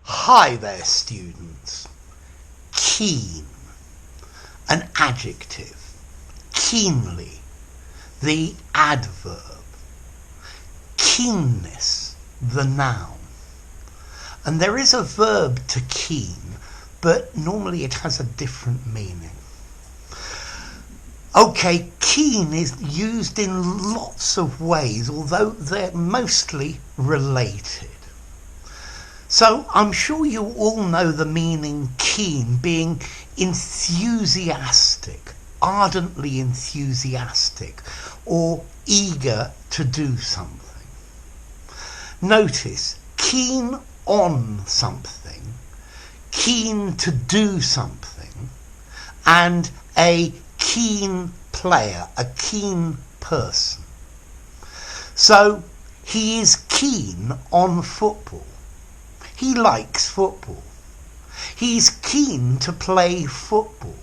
Hi there, students. Keen, an adjective. Keenly, the adverb. Keenness, the noun. And there is a verb to keen, but normally it has a different meaning. Okay, keen is used in lots of ways, although they're mostly related. So I'm sure you all know the meaning keen being enthusiastic, ardently enthusiastic, or eager to do something. Notice, keen on something, keen to do something, and a keen player, a keen person. So he is keen on football. He likes football. He's keen to play football.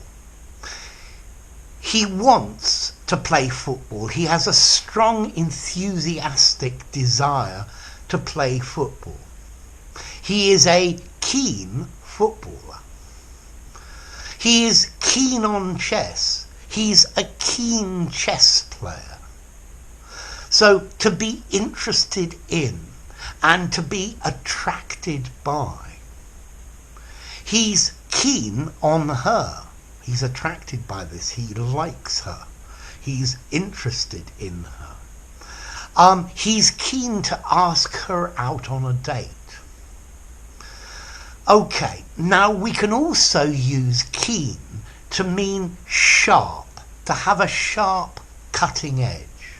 He wants to play football. He has a strong, enthusiastic desire to play football. He is a keen footballer. He is keen on chess. He's a keen chess player. So to be interested in and to be attracted by. He's keen on her. He's attracted by this. He likes her. He's interested in her. He's keen to ask her out on a date. Okay, now we can also use keen to mean sharp, to have a sharp cutting edge.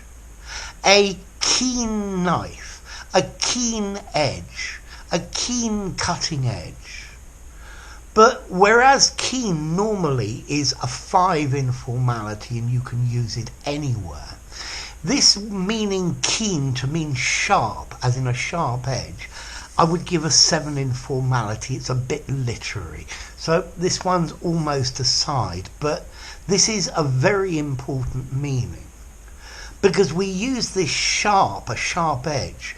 A keen knife. A keen edge, a keen cutting edge. But whereas keen normally is a 5 in formality and you can use it anywhere, this meaning keen to mean sharp, as in a sharp edge, I would give a 7 in formality. It's a bit literary. So this one's almost aside, but this is a very important meaning because we use this sharp, a sharp edge,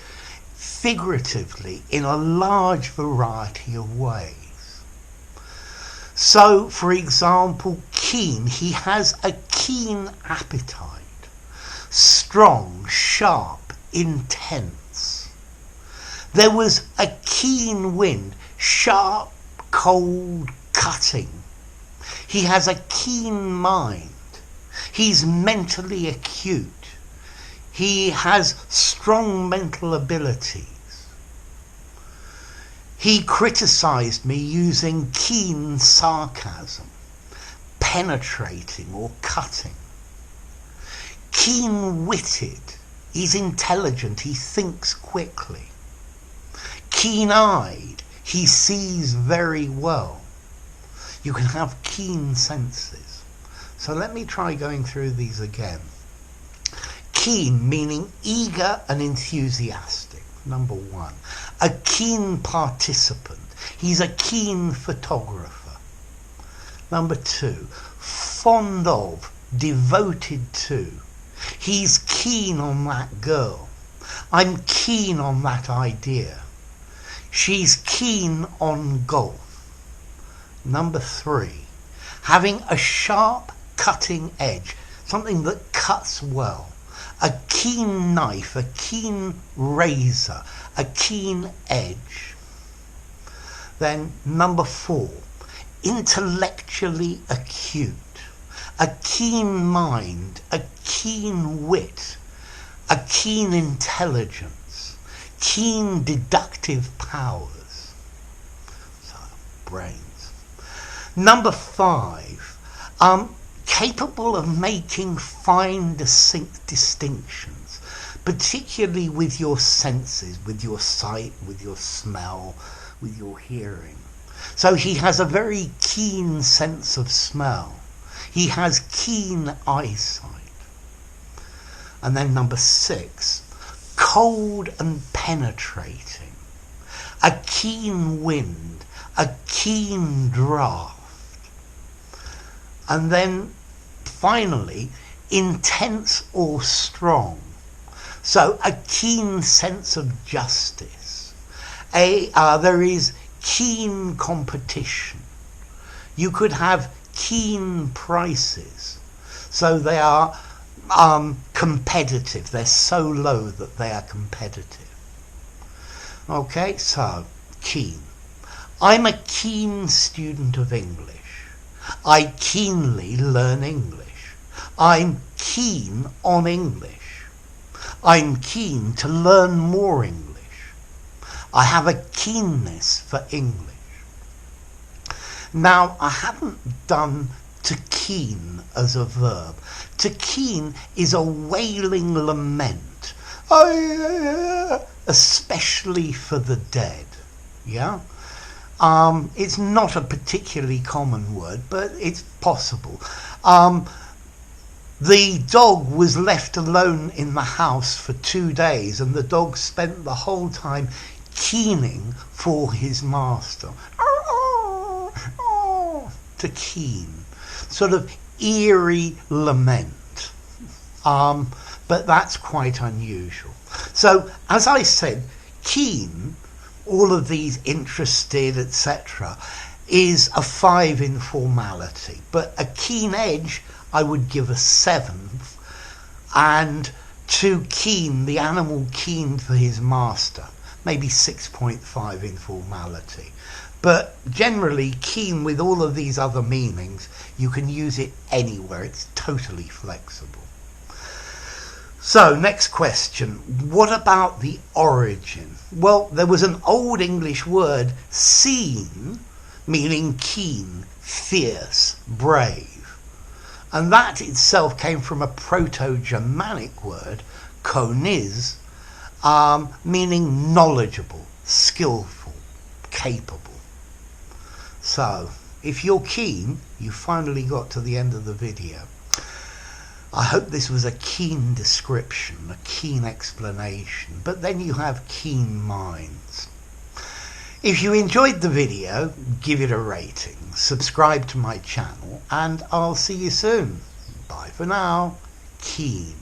figuratively in a large variety of ways. So, for example, keen, he has a keen appetite. Strong, sharp, intense. There was a keen wind, sharp, cold, cutting. He has a keen mind. He's mentally acute. He has strong mental abilities. He criticised me using keen sarcasm, penetrating or cutting. Keen-witted, he's intelligent, he thinks quickly. Keen-eyed, he sees very well. You can have keen senses. So let me try going through these again. Keen, meaning eager and enthusiastic, number 1. A keen participant. He's a keen photographer. Number 2. Fond of, devoted to. He's keen on that girl. I'm keen on that idea. She's keen on golf. Number 3. Having a sharp cutting edge, something that cuts well. A keen knife, a keen razor, a keen edge. Then number 4, intellectually acute. A keen mind, a keen wit, a keen intelligence, keen deductive powers. So, brains. Number 5, capable of making fine distinctions, particularly with your senses, with your sight, with your smell, with your hearing. So he has a very keen sense of smell. He has keen eyesight. And then number 6, cold and penetrating. A keen wind, a keen draft. And then finally, intense or strong. So a keen sense of justice. There is keen competition. You could have keen prices. So they are competitive. They're so low that they are competitive. Okay, so keen. I'm a keen student of English. I keenly learn English. I'm keen on English. I'm keen to learn more English. I have a keenness for English. Now, I haven't done to keen as a verb. To keen is a wailing lament, especially for the dead. Yeah? It's not a particularly common word, but it's possible. The dog was left alone in the house for 2 days, and the dog spent the whole time keening for his master. To keen. Sort of eerie lament. But that's quite unusual. So, as I said, keen, all of these interested, etc., is a 5 in formality. But a keen edge, I would give a 7. And to keen, the animal keen for his master, maybe 6.5 in formality. But generally, keen with all of these other meanings, you can use it anywhere. It's totally flexible. So, next question. What about the origin? Well, there was an Old English word, seen, meaning keen, fierce, brave. And that itself came from a Proto-Germanic word, Keenness, meaning knowledgeable, skillful, capable. So, if you're keen, you finally got to the end of the video. I hope this was a keen description, a keen explanation, but then you have keen minds. If you enjoyed the video, give it a rating, subscribe to my channel, and I'll see you soon. Bye for now. Keen.